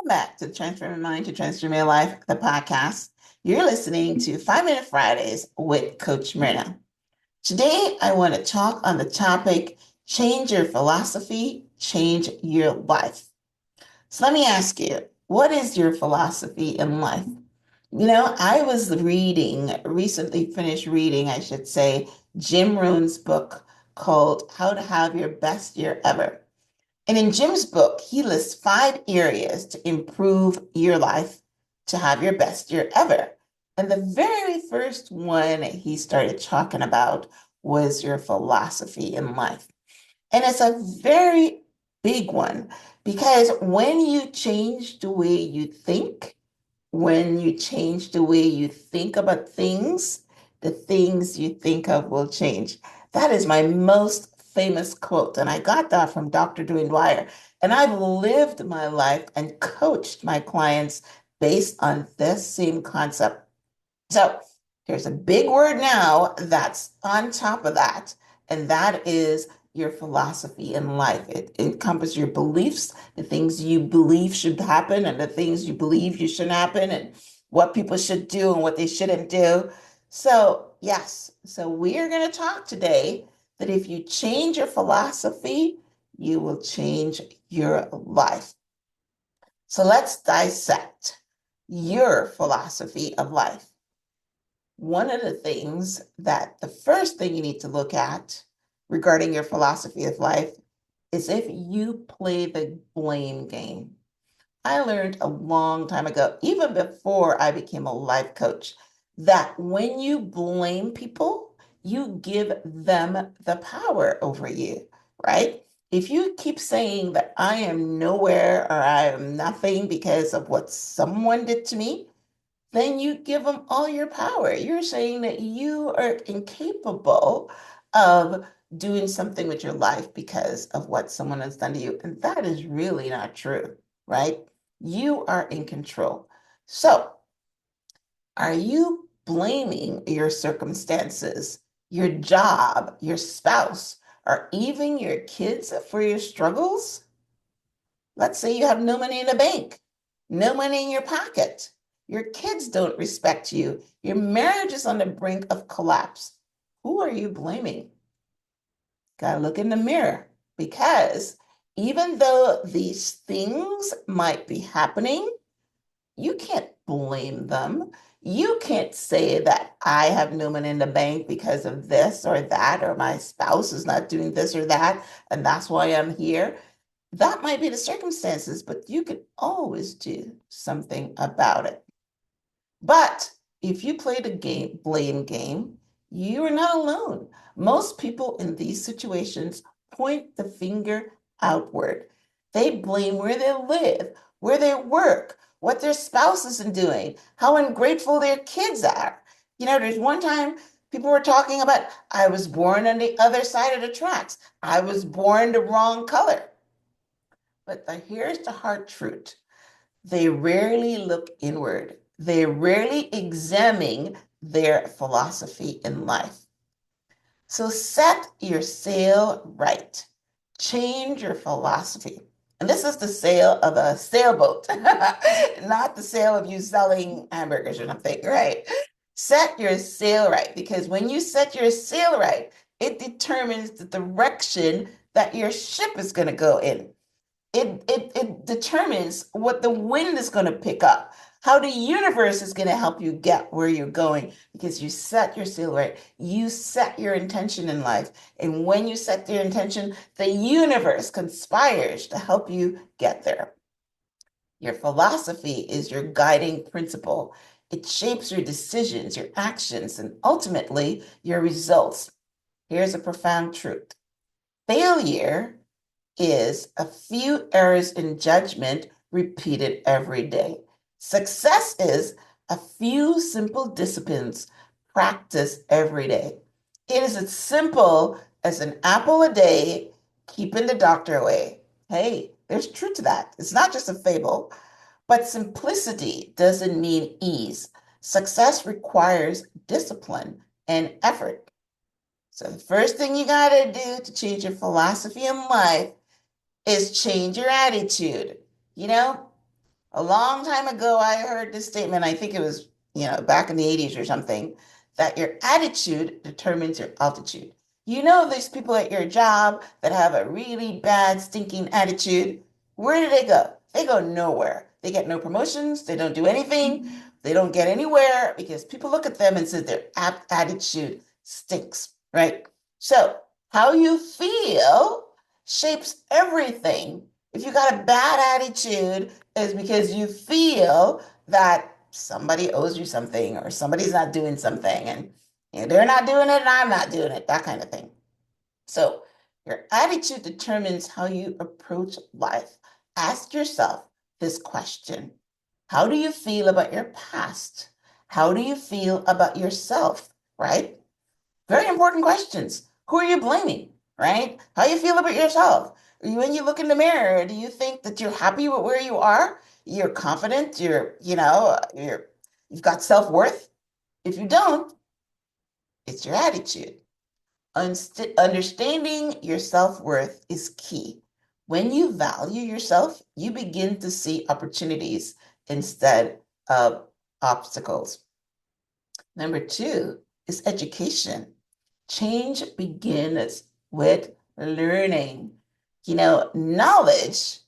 back to Transform Your Mind to Transform Your Life, the podcast. You're listening to 5 Minute Fridays with Coach Myrna. Today, I want to talk on the topic change your philosophy, change your life. So let me ask you, what is your philosophy in life? I was recently finished reading, I should say, Jim Rohn's book called How to Have Your Best Year Ever. And in Jim's book, he lists 5 areas to improve your life to have your best year ever. And the very first one he started talking about was your philosophy in life. And it's a very big one because when you change the way you think, when you change the way you think about things, the things you think of will change. That is my most famous quote. And I got that from Dr. Dyer. And I've lived my life and coached my clients based on this same concept. So there's a big word now that's on top of that, and that is your philosophy in life. It encompasses your beliefs, the things you believe should happen, and the things you believe you shouldn't happen, and what people should do and what they shouldn't do. So, yes, so we are going to talk today that if you change your philosophy, you will change your life. So let's dissect your philosophy of life. One of the things that the first thing you need to look at regarding your philosophy of life is if you play the blame game. I learned a long time ago, even before I became a life coach, that when you blame people, you give them the power over you, right? If you keep saying that I am nowhere or I am nothing because of what someone did to me, then you give them all your power. You're saying that you are incapable of doing something with your life because of what someone has done to you. And that is really not true, right? You are in control. So, are you blaming your circumstances, your job, your spouse, or even your kids for your struggles? Let's say you have no money in the bank, no money in your pocket. Your kids don't respect you. Your marriage is on the brink of collapse. Who are you blaming? Gotta look in the mirror because even though these things might be happening, you can't blame them. You can't say that I have no money in the bank because of this or that, or my spouse is not doing this or that, and that's why I'm here. That might be the circumstances, but you could always do something about it. But if you play the blame game, you are not alone. Most people in these situations point the finger outward. They blame where they live, where they work, what their spouse isn't doing, how ungrateful their kids are. There's one time people were talking about, I was born on the other side of the tracks. I was born the wrong color. But here's the hard truth. They rarely look inward. They rarely examine their philosophy in life. So set your sail right. Change your philosophy. And this is the sail of a sailboat, not the sail of you selling hamburgers or something, right? Set your sail right, because when you set your sail right, it determines the direction that your ship is going to go in. It determines what the wind is going to pick up, how the universe is going to help you get where you're going because you set your sail right. You set your intention in life. And when you set your intention, the universe conspires to help you get there. Your philosophy is your guiding principle. It shapes your decisions, your actions, and ultimately your results. Here's a profound truth. Failure is a few errors in judgment repeated every day. Success is a few simple disciplines practiced every day. It is as simple as an apple a day, keeping the doctor away. Hey, there's truth to that. It's not just a fable, but simplicity doesn't mean ease. Success requires discipline and effort. So the first thing you got to do to change your philosophy in life is change your attitude. You know, A long time ago, I heard this statement. I think it was, back in the 80s or something, that your attitude determines your altitude. There's people at your job that have a really bad, stinking attitude. Where do they go? They go nowhere. They get no promotions. They don't do anything. They don't get anywhere because people look at them and say their attitude stinks, right? So, how you feel shapes everything. If you got a bad attitude, it's because you feel that somebody owes you something or somebody's not doing something and they're not doing it and I'm not doing it, that kind of thing. So, your attitude determines how you approach life. Ask yourself this question: how do you feel about your past? How do you feel about yourself? Right? Very important questions. Who are you blaming? Right? How you feel about yourself? When you look in the mirror, do you think that you're happy with where you are? You're confident, you've got self-worth? If you don't, it's your attitude. Understanding your self-worth is key. When you value yourself, you begin to see opportunities instead of obstacles. Number two is education. Change begins with learning. Knowledge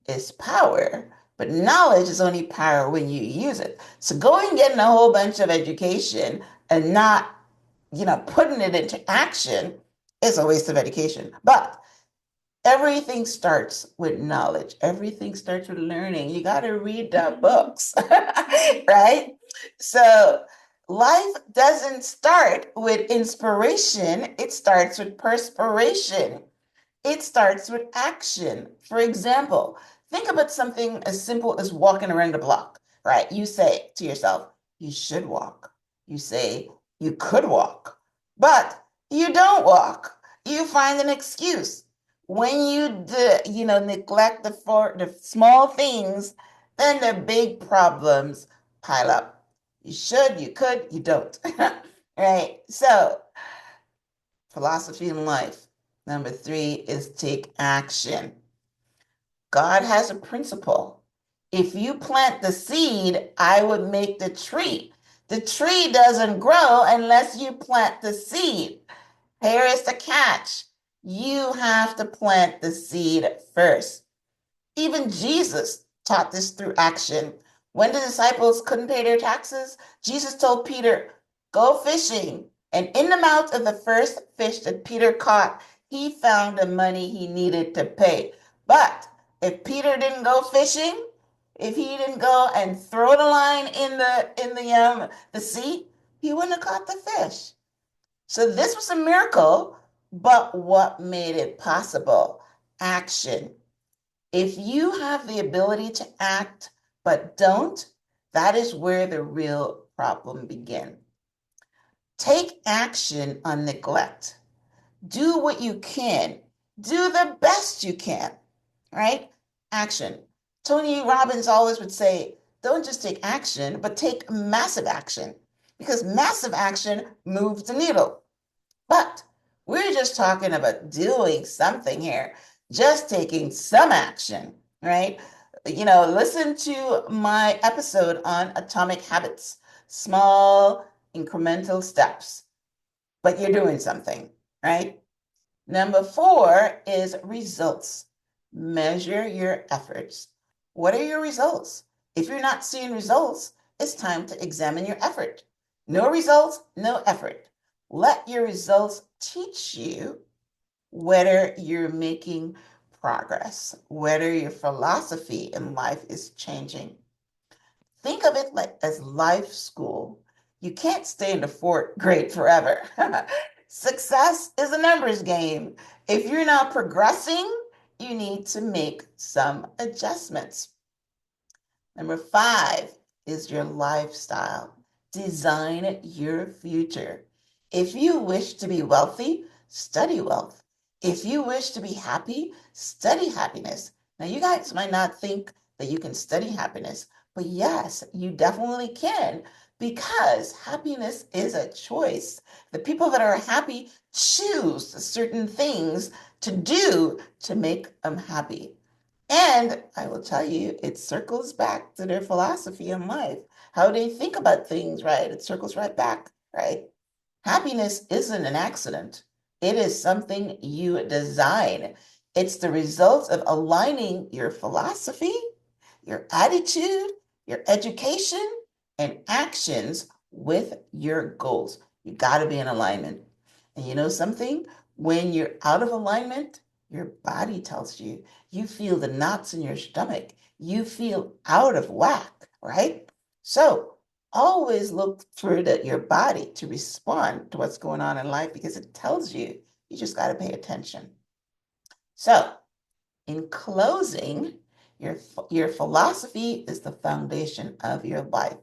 is power, but knowledge is only power when you use it. So going getting a whole bunch of education and not, putting it into action is a waste of education. But everything starts with knowledge. Everything starts with learning. You got to read the books, right? So life doesn't start with inspiration. It starts with perspiration. It starts with action. For example, think about something as simple as walking around the block, right? You say to yourself, you should walk. You say you could walk, but you don't walk. You find an excuse. When neglect the small things, then the big problems pile up. You should, you could, you don't. Right? So, philosophy in life. Number three is take action. God has a principle. If you plant the seed, I would make the tree. The tree doesn't grow unless you plant the seed. Here is the catch. You have to plant the seed first. Even Jesus taught this through action. When the disciples couldn't pay their taxes, Jesus told Peter, go fishing. And in the mouth of the first fish that Peter caught, he found the money he needed to pay. But if Peter didn't go fishing, if he didn't go and throw the line in the sea, he wouldn't have caught the fish. So this was a miracle, but what made it possible? Action. If you have the ability to act but don't, that is where the real problem begins. Take action on neglect. Do what you can. Do the best you can, right? Action. Tony Robbins always would say, don't just take action, but take massive action because massive action moves the needle. But we're just talking about doing something here, just taking some action, right? Listen to my episode on atomic habits, small incremental steps, but you're doing something, right? Number four is results. Measure your efforts. What are your results? If you're not seeing results, it's time to examine your effort. No results, no effort. Let your results teach you whether you're making progress, whether your philosophy in life is changing. Think of it like as life school. You can't stay in the fourth grade forever. Success is a numbers game. If you're not progressing, you need to make some adjustments. Number five is your lifestyle. Design your future. If you wish to be wealthy, study wealth. If you wish to be happy, study happiness. Now, you guys might not think that you can study happiness, but yes, you definitely can because happiness is a choice. The people that are happy choose certain things to do to make them happy. And I will tell you, it circles back to their philosophy in life, how they think about things, right? It circles right back, right? Happiness isn't an accident. It is something you design. It's the result of aligning your philosophy, your attitude, your education, and actions with your goals. You got to be in alignment. And you know something? When you're out of alignment, your body tells you. You feel the knots in your stomach. You feel out of whack, right? So always look for your body to respond to what's going on in life because it tells you. You just got to pay attention. So in closing, your philosophy is the foundation of your life.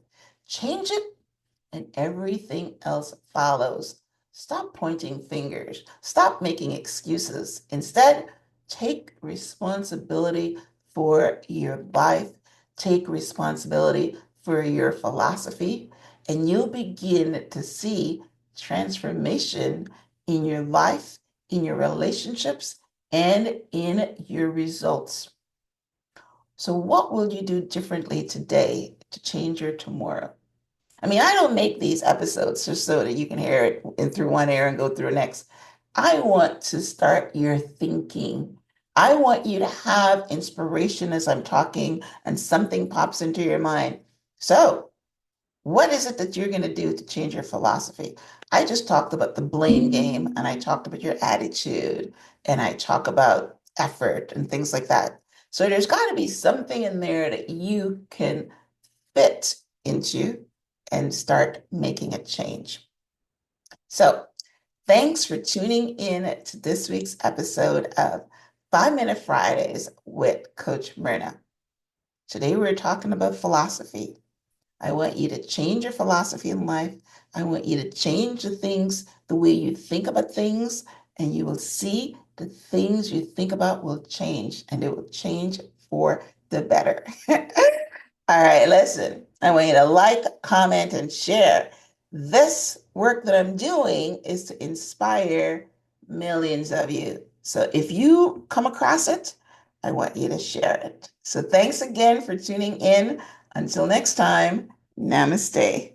Change it and everything else follows. Stop pointing fingers. Stop making excuses. Instead, take responsibility for your life. Take responsibility for your philosophy, and you'll begin to see transformation in your life, in your relationships, and in your results. So, what will you do differently today to change your tomorrow? I mean, I don't make these episodes just so that you can hear it in through one ear and go through the next. I want to start your thinking. I want you to have inspiration as I'm talking and something pops into your mind. So, what is it that you're going to do to change your philosophy? I just talked about the blame game and I talked about your attitude and I talk about effort and things like that. So, there's got to be something in there that you can fit into and start making a change. So, thanks for tuning in to this week's episode of 5 Minute Fridays with Coach Myrna. Today, we're talking about philosophy. I want you to change your philosophy in life. I want you to change the way you think about things, and you will see the things you think about will change, and it will change for the better. All right, listen, I want you to like, comment, and share. This work that I'm doing is to inspire millions of you. So if you come across it, I want you to share it. So thanks again for tuning in. Until next time, namaste.